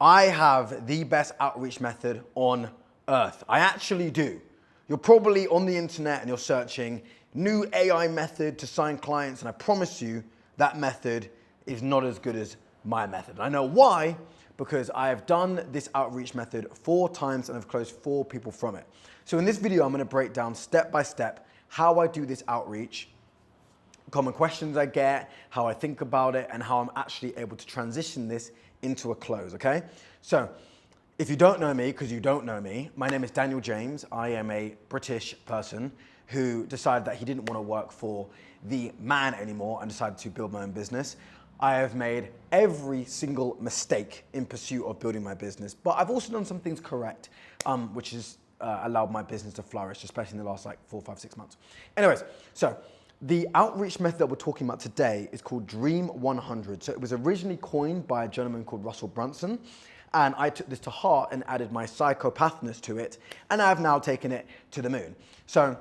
I have the best outreach method on earth. I actually do. You're probably on the internet and you're searching new AI method to sign clients, and I promise you that method is not as good as my method. I know why, because I have done this outreach method 4 times and I've closed 4 people from it. So in this video, I'm gonna break down step by step how I do this outreach, common questions I get, how I think about it, and how I'm actually able to transition this into a close, okay? So if you don't know me, because you don't know me, my name is Daniel James. I am a British person who decided that he didn't want to work for the man anymore and decided to build my own business. I have made every single mistake in pursuit of building my business, but I've also done some things correct, which has allowed my business to flourish, especially in the last 4, 5, 6 months. Anyways, so the outreach method that we're talking about today is called Dream 100. So it was originally coined by a gentleman called Russell Brunson, and I took this to heart and added my psychopathness to it, and I've now taken it to the moon. So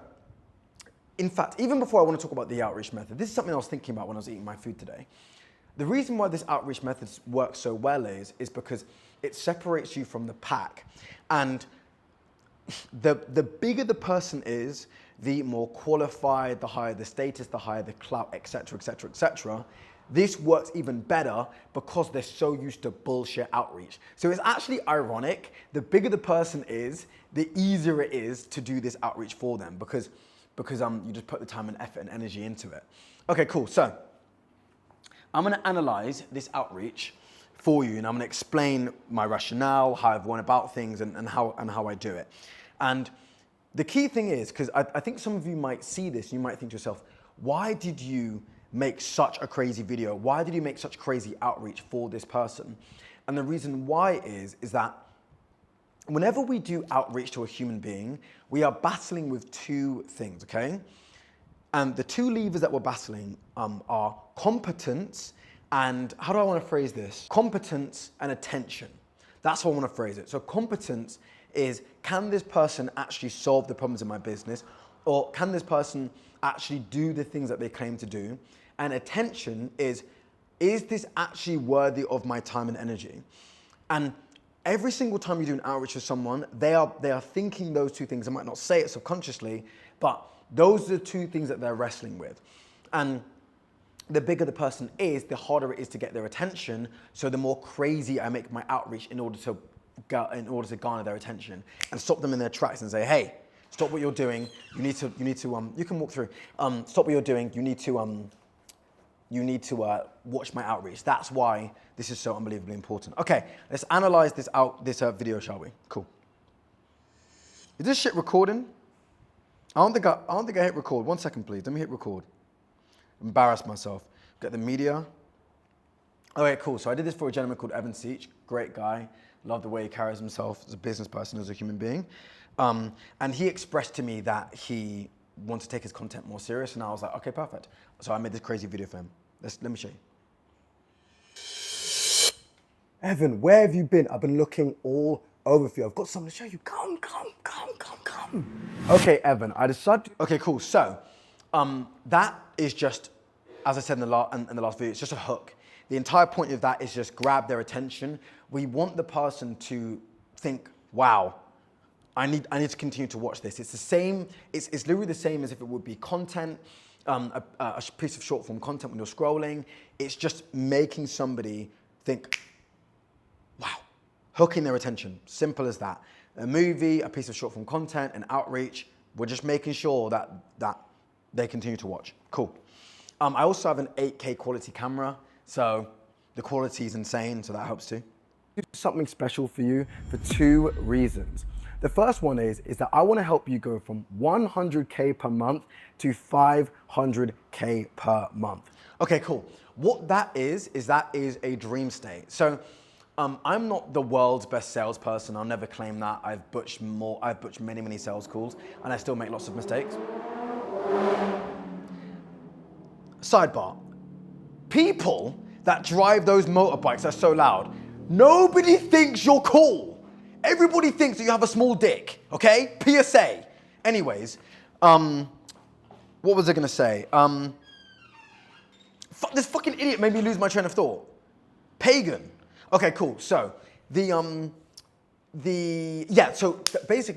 in fact, even before I want to talk about the outreach method, this is something I was thinking about when I was eating my food today. The reason why this outreach method works so well is because it separates you from the pack. And the bigger the person is, the more qualified, the higher the status, the higher the clout, etc., etc., etc. This works even better because they're so used to bullshit outreach. So it's actually ironic. The bigger the person is, the easier it is to do this outreach for them because you just put the time and effort and energy into it. Okay, cool. So I'm gonna analyze this outreach for you, and I'm gonna explain my rationale, how I've gone about things, and how I do it. And the key thing is, because I think some of you might see this, you might think to yourself, why did you make such a crazy video? Why did you make such crazy outreach for this person? And the reason why is that whenever we do outreach to a human being, we are battling with 2 things, okay? And the 2 levers that we're battling are competence and, how do I want to phrase this? Competence and attention. That's how I want to phrase it. So competence is, can this person actually solve the problems in my business? Or can this person actually do the things that they claim to do? And attention is this actually worthy of my time and energy? And every single time you do an outreach with someone, they are thinking those 2 things. I might not say it subconsciously, but those are the 2 things that they're wrestling with. And the bigger the person is, the harder it is to get their attention. So the more crazy I make my outreach in order to garner their attention and stop them in their tracks and say, hey, stop what you're doing. You need to you can walk through. Stop what you're doing. You need to watch my outreach. That's why this is so unbelievably important. Okay, let's analyze this video, shall we? Cool. Is this shit recording? I don't think I hit record. 1 second, please. Let me hit record. Embarrass myself. Get the media. Okay, cool. So I did this for a gentleman called Evan Seach. Great guy. Love the way he carries himself as a business person, as a human being. And he expressed to me that he wants to take his content more serious, and I was like, okay, perfect. So I made this crazy video for him. Let me show you. Evan, where have you been? I've been looking all over for you. I've got something to show you. Come. Okay, Evan, I decided. Okay, cool. So that is just, as I said in the last video, it's just a hook. The entire point of that is just grab their attention. We want the person to think, wow, I need to continue to watch this. It's the same, it's literally the same as if it would be content, a piece of short form content when you're scrolling. It's just making somebody think, wow, hooking their attention. Simple as that. A movie, a piece of short form content, an outreach, we're just making sure that they continue to watch. Cool. I also have an 8K quality camera, so the quality is insane, so that helps too. Something special for you for 2 reasons. The first one is that I want to help you go from 100K per month to 500K per month. Okay, cool. What that is a dream state. So I'm not the world's best salesperson. I'll never claim that. I've butched many sales calls, and I still make lots of mistakes. Sidebar. People that drive those motorbikes are so loud. Nobody thinks you're cool. Everybody thinks that you have a small dick, okay? PSA. Anyways, what was I gonna say? This fucking idiot made me lose my train of thought. Pagan. Okay, cool. So Basically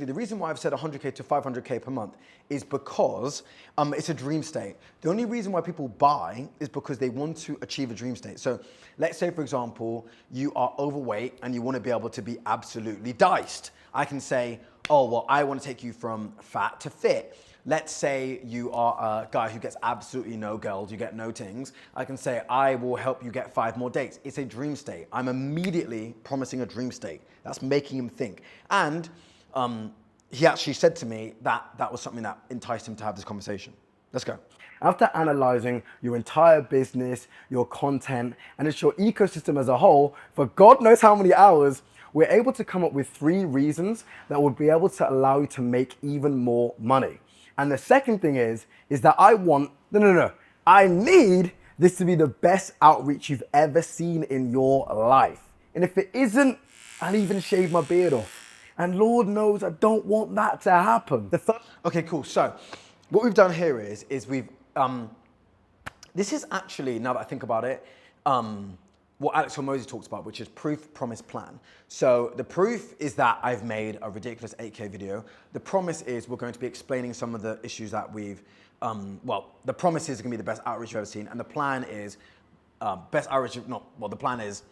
the reason why I've said 100K to 500K per month is because it's a dream state. The only reason why people buy is because they want to achieve a dream state. So let's say, for example, you are overweight and you want to be able to be absolutely diced. I can say, oh, well, I want to take you from fat to fit. Let's say you are a guy who gets absolutely no girls, you get no tings. I can say, I will help you get 5 more dates. It's a dream state. I'm immediately promising a dream state. That's making him think. And he actually said to me that that was something that enticed him to have this conversation. Let's go. After analyzing your entire business, your content, and it's your ecosystem as a whole, for God knows how many hours, we're able to come up with 3 reasons that would be able to allow you to make even more money. And the second thing is that I need this to be the best outreach you've ever seen in your life. And if it isn't, I'll even shave my beard off. And Lord knows I don't want that to happen. Okay, cool. So what we've done here is we've, this is actually, now that I think about it, what Alex Hormozy talks about, which is proof, promise, plan. So the proof is that I've made a ridiculous 8K video. The promise is we're going to be explaining some of the issues that we've, the promise is going to be the best outreach you've ever seen. And the plan is the plan is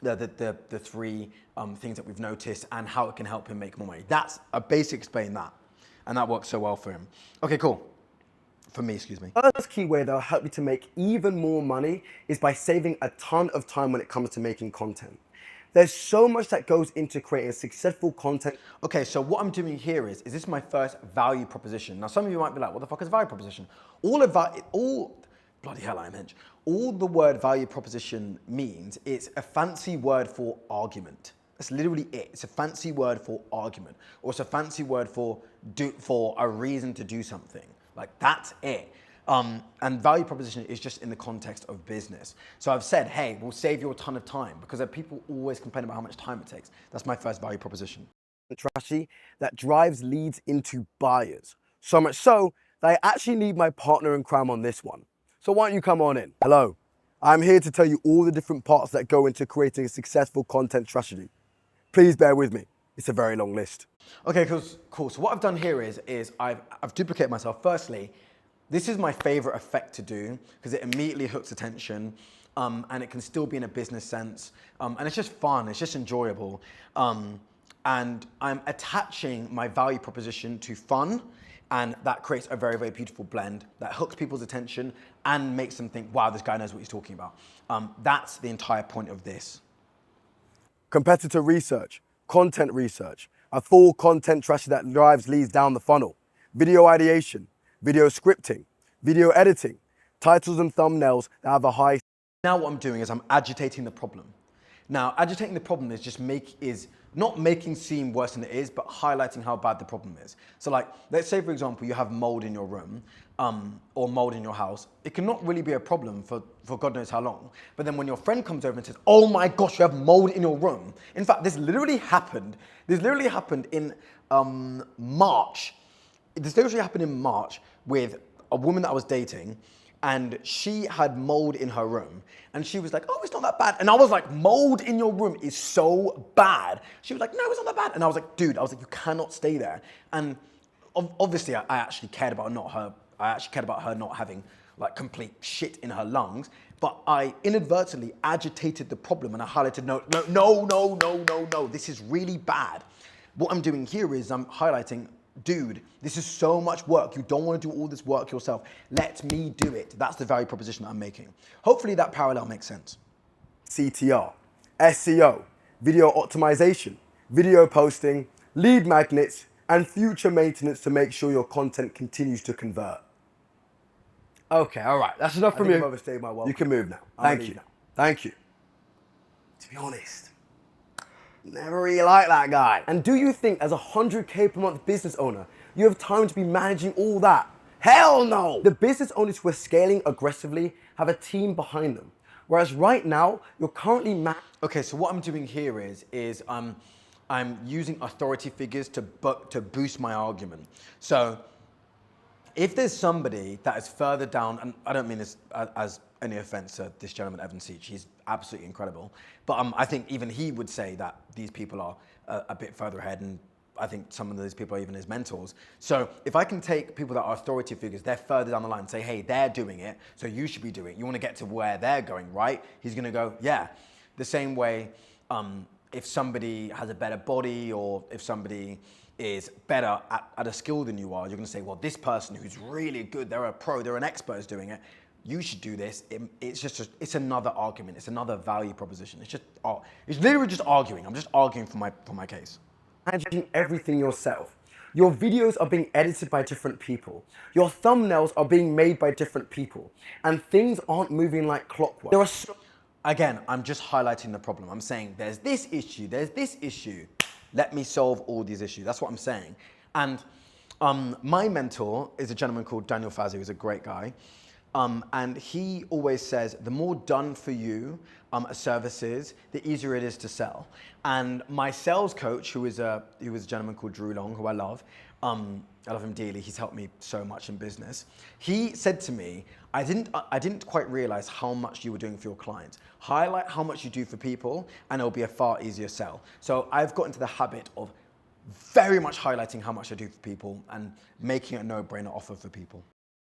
the 3 things that we've noticed and how it can help him make more money. That's a basic explain that. And that works so well for him. Okay, cool. For me, excuse me. The first key way that'll help you to make even more money is by saving a ton of time when it comes to making content. There's so much that goes into creating successful content. Okay, so what I'm doing here is this my first value proposition. Now, some of you might be like, what the fuck is value proposition? Bloody hell, I'm hench. All the word value proposition means, it's a fancy word for argument. That's literally it. It's a fancy word for argument, or it's a fancy word for a reason to do something. Like, that's it. And value proposition is just in the context of business. So I've said, hey, we'll save you a ton of time, because people always complain about how much time it takes. That's my first value proposition. Strategy that drives leads into buyers. So much so that I actually need my partner in crime on this one. So why don't you come on in? Hello. I'm here to tell you all the different parts that go into creating a successful content strategy. Please bear with me. It's a very long list. Okay, cool. So what I've done here is I've duplicated myself. Firstly, this is my favorite effect to do because it immediately hooks attention, and it can still be in a business sense, and it's just fun. It's just enjoyable, and I'm attaching my value proposition to fun, and that creates a very, very beautiful blend that hooks people's attention and makes them think, wow, this guy knows what he's talking about. That's the entire point of this. Competitor research, content research, a full content strategy that drives leads down the funnel, video ideation, video scripting, video editing, titles and thumbnails that have a high. Now what I'm doing is I'm agitating the problem. Now, agitating the problem is not making seem worse than it is, but highlighting how bad the problem is. So like, let's say for example, you have mold in your room, or mold in your house. It cannot really be a problem for God knows how long. But then when your friend comes over and says, oh my gosh, you have mold in your room. In fact, this literally happened in March. This literally happened in March with a woman that I was dating, and she had mold in her room. And she was like, oh, it's not that bad. And I was like, mold in your room is so bad. She was like, no, it's not that bad. And I was like, dude, you cannot stay there. And obviously I actually cared about her not having like complete shit in her lungs. But I inadvertently agitated the problem and I highlighted, no, this is really bad. What I'm doing here is I'm highlighting, dude, this is so much work. You don't want to do all this work yourself. Let me do it. That's the value proposition that I'm making. Hopefully that parallel makes sense. CTR, SEO, video optimization, video posting, lead magnets, and future maintenance to make sure your content continues to convert. Okay, all right. That's enough from you. I've overstayed my welcome. You can move now. Thank you. Thank you. To be honest, never really liked that guy. And do you think as a 100K per month business owner, you have time to be managing all that? Hell no! The business owners who are scaling aggressively have a team behind them. Whereas right now, you're currently Okay, so what I'm doing here is I'm using authority figures to boost my argument. So if there's somebody that is further down, and I don't mean this as any offense to this gentleman, Evan Seach, he's absolutely incredible. But I think even he would say that these people are a bit further ahead, and I think some of those people are even his mentors. So if I can take people that are authority figures, they're further down the line and say, hey, they're doing it, so you should be doing it. You want to get to where they're going, right? He's going to go, yeah. The same way, if somebody has a better body, or if somebody is better at a skill than you are, you're going to say, well, this person who's really good, they're a pro, they're an expert is doing it. You should do this. It's another argument. It's another value proposition. It's literally just arguing. I'm just arguing for my case. Managing everything yourself. Your videos are being edited by different people. Your thumbnails are being made by different people. And things aren't moving like clockwork. Again, I'm just highlighting the problem. I'm saying there's this issue, there's this issue. Let me solve all these issues. That's what I'm saying. And my mentor is a gentleman called Daniel Fazio, who's a great guy. And he always says, the more done for you a service is, the easier it is to sell. And my sales coach, who was a gentleman called Drew Long, who I love him dearly. He's helped me so much in business. He said to me, I didn't quite realize how much you were doing for your clients. Highlight how much you do for people, and it'll be a far easier sell. So I've got into the habit of very much highlighting how much I do for people and making it a no-brainer offer for people.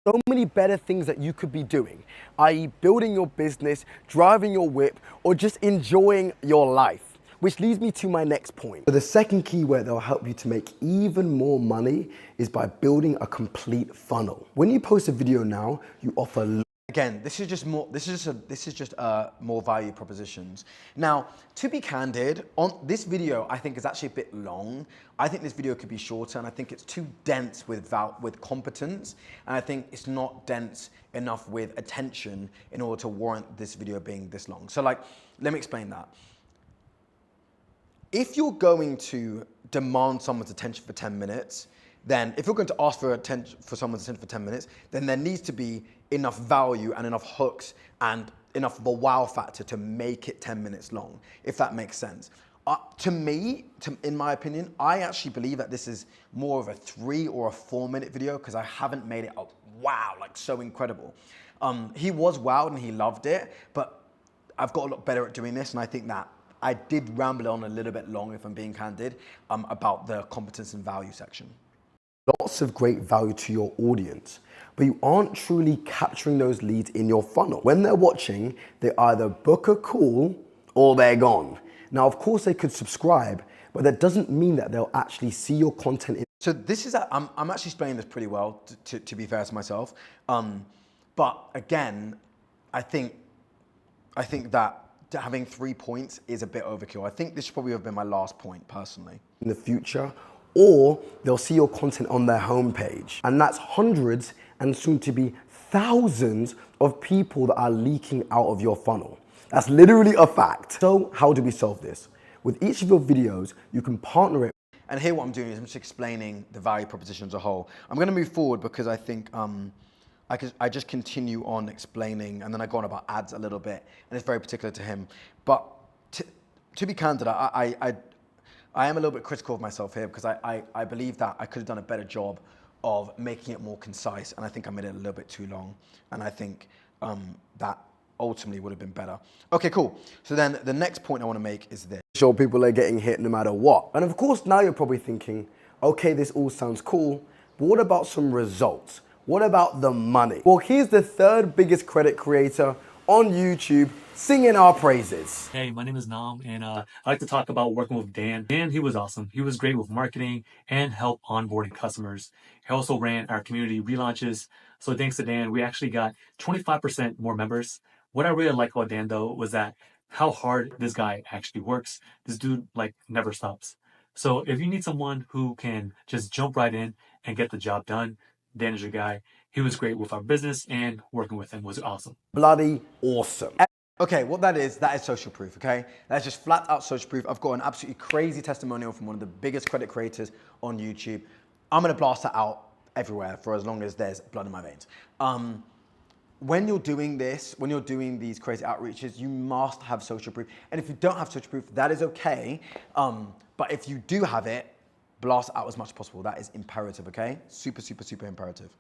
So many better things that you could be doing, i.e. building your business, driving your whip, or just enjoying your life. Which leads me to my next point. So the second keyword that will help you to make even more money is by building a complete funnel. When you post a video now, you offer Again, this is just more value propositions. Now, to be candid, on this video, I think is actually a bit long. I think this video could be shorter, and I think it's too dense with competence, and I think it's not dense enough with attention in order to warrant this video being this long. So let me explain that. If you're going to demand someone's attention for 10 minutes, then if you're going to ask for someone's attention for 10 minutes, then there needs to be enough value and enough hooks and enough of a wow factor to make it 10 minutes long, if that makes sense. To me, in my opinion, I actually believe that this is more of a 3 or a 4 minute video, because I haven't made it wow, so incredible. He was wowed and he loved it, but I've got a lot better at doing this, and I think that I did ramble on a little bit long, if I'm being candid, about the competence and value section. Lots of great value to your audience, but you aren't truly capturing those leads in your funnel. When they're watching, they either book a call or they're gone. Now, of course, they could subscribe, but that doesn't mean that they'll actually see your content. So this is, I'm actually explaining this pretty well, to be fair to myself. But again, I think that having 3 points is a bit overkill. I think this should probably have been my last point, personally. In the future, or they'll see your content on their homepage. And that's hundreds and soon to be thousands of people that are leaking out of your funnel. That's literally a fact. So how do we solve this? With each of your videos, you can partner it. And here what I'm doing is I'm just explaining the value proposition as a whole. I'm gonna move forward because I think I just continue on explaining, and then I go on about ads a little bit, and it's very particular to him. But to be candid, I am a little bit critical of myself here, because I believe that I could have done a better job of making it more concise, and I think I made it a little bit too long, and I think that ultimately would have been better. Okay, cool. So then the next point I want to make is this. Sure, people are getting hit no matter what. And of course, now you're probably thinking, okay, this all sounds cool, but what about some results? What about the money? Well, here's the third biggest credit creator on YouTube singing our praises. Hey, my name is Nam, and I like to talk about working with Dan. Dan, he was awesome. He was great with marketing and help onboarding customers. He also ran our community relaunches. So thanks to Dan, we actually got 25% more members. What I really like about Dan, though, was that how hard this guy actually works. This dude, never stops. So if you need someone who can just jump right in and get the job done, Dan is your guy. He was great with our business, and working with him was awesome. Bloody awesome. Okay, what that is social proof, okay? That's just flat out social proof. I've got an absolutely crazy testimonial from one of the biggest credit creators on YouTube. I'm gonna blast that out everywhere for as long as there's blood in my veins. When you're doing this, when you're doing these crazy outreaches, you must have social proof. And if you don't have social proof, that is okay. But if you do have it, blast it out as much as possible. That is imperative, okay? Super, super, super imperative.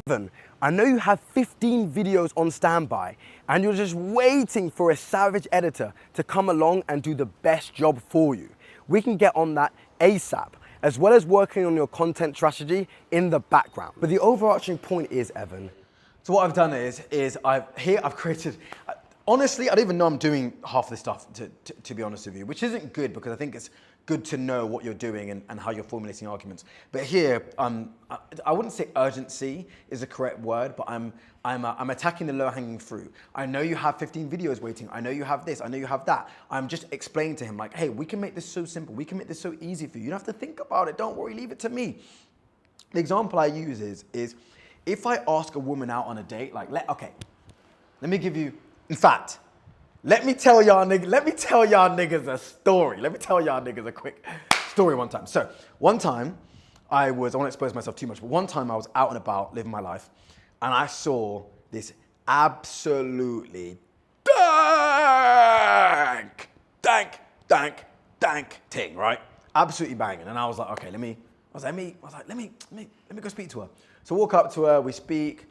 Evan, I know you have 15 videos on standby and you're just waiting for a savage editor to come along and do the best job for you. We can get on that ASAP, as well as working on your content strategy in the background. But the overarching point is, Evan. So what I've done is I've created, honestly, I don't even know I'm doing half this stuff to be honest with you, which isn't good because I think it's good to know what you're doing and how you're formulating arguments. But here, I wouldn't say urgency is the correct word, but I'm attacking the low-hanging fruit. I know you have 15 videos waiting. I know you have this. I know you have that. I'm just explaining to him like, hey, we can make this so simple. We can make this so easy for you. You don't have to think about it. Don't worry. Leave it to me. The example I use is if I ask a woman out on a date, like, let me give you, in fact, let me tell y'all niggas a story. Let me tell y'all niggas a quick story one time. So one time I won't expose myself too much, but one time I was out and about living my life and I saw this absolutely dank thing, right? Absolutely banging. And I was like, okay, let me go speak to her. So walk up to her, we speak.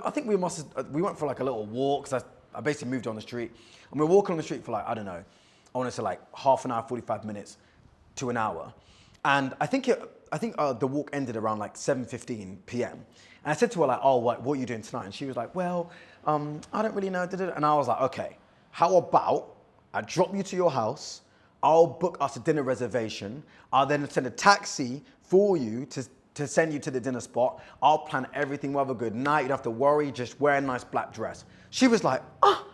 I think we went for like a little walk, because I basically moved on the street. And we were walking on the street for like, I don't know, I want to say like half an hour, 45 minutes to an hour. And I think the walk ended around like 7:15 p.m. And I said to her like, oh, what are you doing tonight? And she was like, well, I don't really know. And I was like, okay, how about I drop you to your house, I'll book us a dinner reservation, I'll then send a taxi for you to send you to the dinner spot. I'll plan everything. We'll have a good night. You don't have to worry. Just wear a nice black dress. She was like, oh,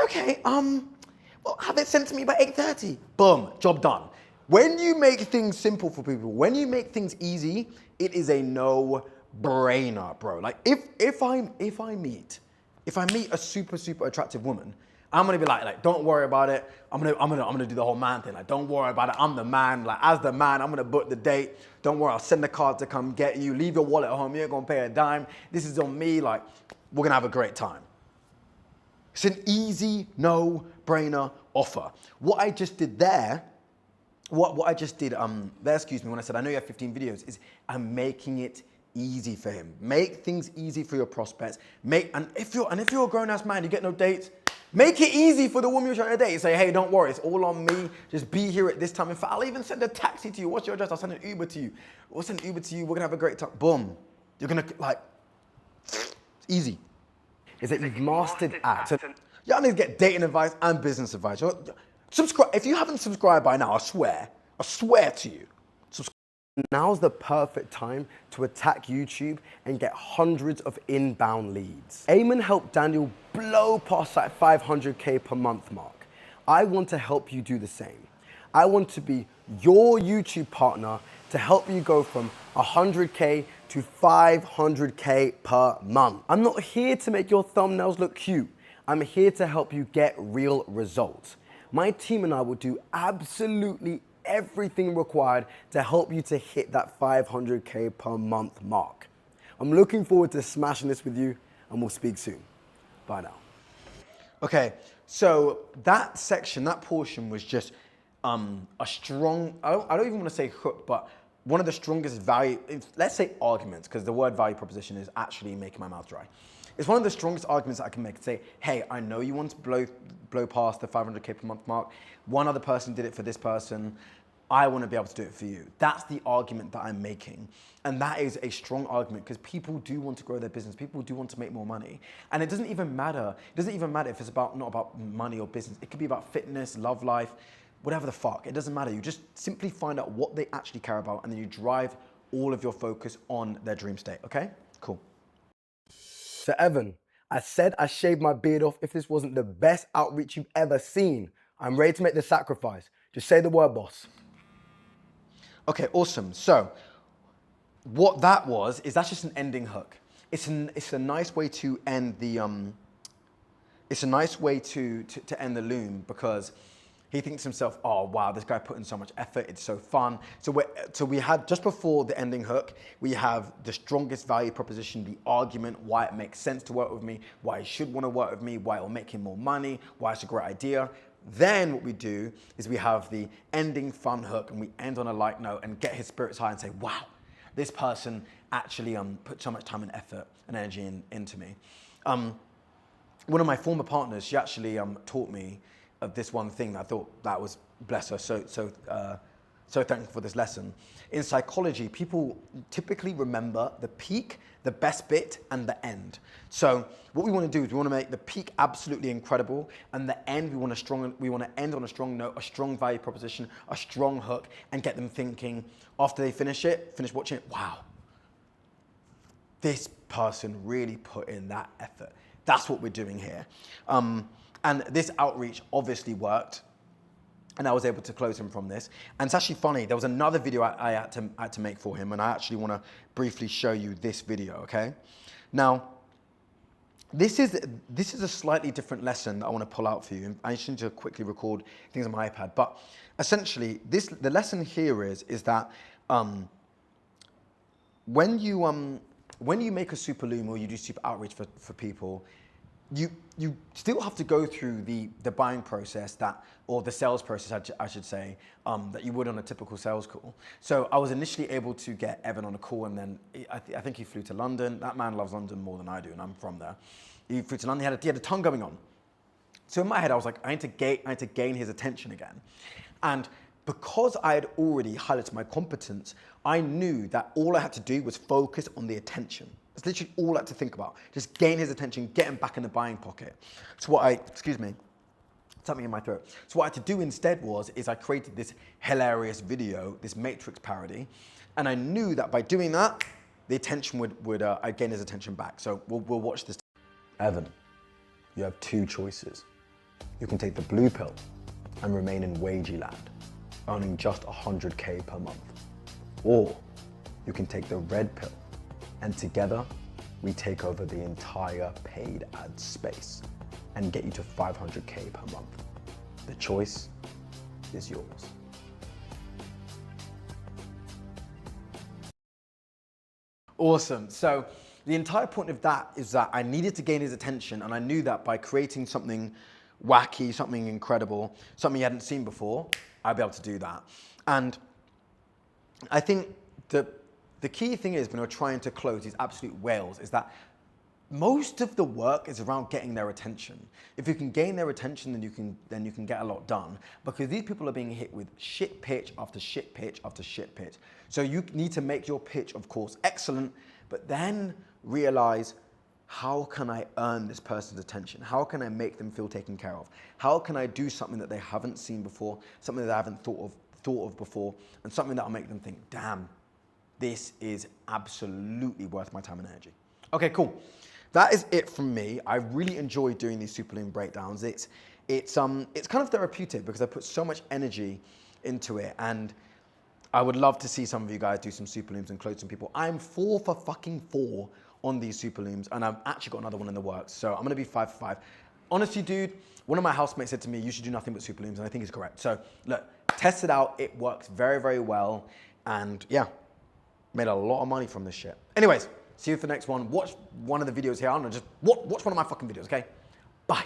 okay. Well, have it sent to me by 8:30. Boom, job done. When you make things simple for people, when you make things easy, it is a no-brainer, bro. Like if I meet a super attractive woman, I'm gonna be like, don't worry about it. I'm gonna do the whole man thing. Like, don't worry about it. I'm the man. Like, as the man, I'm gonna book the date. Don't worry, I'll send the car to come get you. Leave your wallet at home. You ain't gonna pay a dime. This is on me. Like, we're gonna have a great time. It's an easy, no-brainer offer. What I just did there, excuse me, when I said I know you have 15 videos, is I'm making it easy for him. Make things easy for your prospects. And if you're a grown-ass man, you get no dates, make it easy for the woman you're trying to date. Say, hey, don't worry, it's all on me. Just be here at this time. In fact, I'll even send a taxi to you. What's your address? I'll send an Uber to you. We'll send an Uber to you. We're gonna have a great time. Boom. You're gonna easy. Is that you've mastered at. Y'all need to get dating advice and business advice. Subscribe. If you haven't subscribed by now, I swear to you. Now's the perfect time to attack YouTube and get hundreds of inbound leads. Eamon helped Daniel blow past that 500K per month mark. I want to help you do the same. I want to be your YouTube partner to help you go from 100K to 500K per month. I'm not here to make your thumbnails look cute. I'm here to help you get real results. My team and I will do absolutely everything required to help you to hit that 500K per month mark. I'm looking forward to smashing this with you, and we'll speak soon. Bye now. Okay, so that section, that portion was just a strong, I don't even want to say hook, but one of the strongest value, let's say arguments, because the word value proposition is actually making my mouth dry. It's one of the strongest arguments I can make. Say, hey, I know you want to blow past the 500K per month mark. One other person did it for this person. I want to be able to do it for you. That's the argument that I'm making. And that is a strong argument because people do want to grow their business. People do want to make more money. And it doesn't even matter. It doesn't even matter if it's not about money or business. It could be about fitness, love life, whatever the fuck. It doesn't matter. You just simply find out what they actually care about and then you drive all of your focus on their dream state. Okay? Cool. So Evan, I said I shaved my beard off if this wasn't the best outreach you've ever seen. I'm ready to make the sacrifice. Just say the word, boss. Okay, awesome. So what that was, is that's just an ending hook. It's a nice way to end the, it's a nice way to end the loom because he thinks to himself, oh wow, this guy put in so much effort, it's so fun. So we had, just before the ending hook, we have the strongest value proposition, the argument, why it makes sense to work with me, why he should want to work with me, why it'll make him more money, why it's a great idea. Then what we do is we have the ending fun hook and we end on a light note and get his spirits high and say, wow, this person actually put so much time and effort and energy into me. One of my former partners, she actually taught me of this one thing that I thought that was, bless her, so thankful for this lesson. In psychology, people typically remember the peak, the best bit, and the end. So what we want to do is we want to make the peak absolutely incredible, and the end we want to end on a strong note, a strong value proposition, a strong hook, and get them thinking after they finish watching it, wow, this person really put in that effort. That's what we're doing here. And this outreach obviously worked, and I was able to close him from this. And it's actually funny, there was another video I had to make for him, and I actually want to briefly show you this video, okay? Now, this is a slightly different lesson that I want to pull out for you. I just need to quickly record things on my iPad. But essentially, the lesson here is that when you make a super loom or you do super outreach for people, you still have to go through the buying process or the sales process, I should say, that you would on a typical sales call. So I was initially able to get Evan on a call, and then I think he flew to London. That man loves London more than I do, and I'm from there. He flew to London. He had a ton going on. So in my head, I was like, I need to gain his attention again. And because I had already highlighted my competence, I knew that all I had to do was focus on the attention. That's literally all I had to think about. Just gain his attention, get him back in the buying pocket. So something in my throat. So what I had to do instead is I created this hilarious video, this Matrix parody, and I knew that by doing that, the attention I'd gain his attention back. So we'll watch this. Evan, you have two choices. You can take the blue pill and remain in wagey land, earning just 100K per month. Or you can take the red pill, and together we take over the entire paid ad space and get you to 500K per month. The choice is yours. Awesome. So the entire point of that is that I needed to gain his attention, and I knew that by creating something wacky, something incredible, something he hadn't seen before, I'd be able to do that. And I think the key thing is when you're trying to close these absolute whales is that most of the work is around getting their attention. If you can gain their attention, then you can get a lot done, because these people are being hit with shit pitch after shit pitch after shit pitch. So you need to make your pitch, of course, excellent, but then realize, how can I earn this person's attention? How can I make them feel taken care of? How can I do something that they haven't seen before, something that I haven't thought of before, and something that'll make them think, damn, this is absolutely worth my time and energy. Okay, cool. That is it from me. I really enjoy doing these super loom breakdowns. It's kind of therapeutic because I put so much energy into it, and I would love to see some of you guys do some super looms and close some people. I'm 4 for fucking 4 on these super looms, and I've actually got another one in the works, so I'm gonna be 5 for 5. Honestly, dude, one of my housemates said to me, you should do nothing but super looms, and I think he's correct. So look, test it out. It works very, very well, and yeah, made a lot of money from this shit. Anyways, see you for the next one. Watch one of the videos here. I don't know, just watch one of my fucking videos, okay? Bye.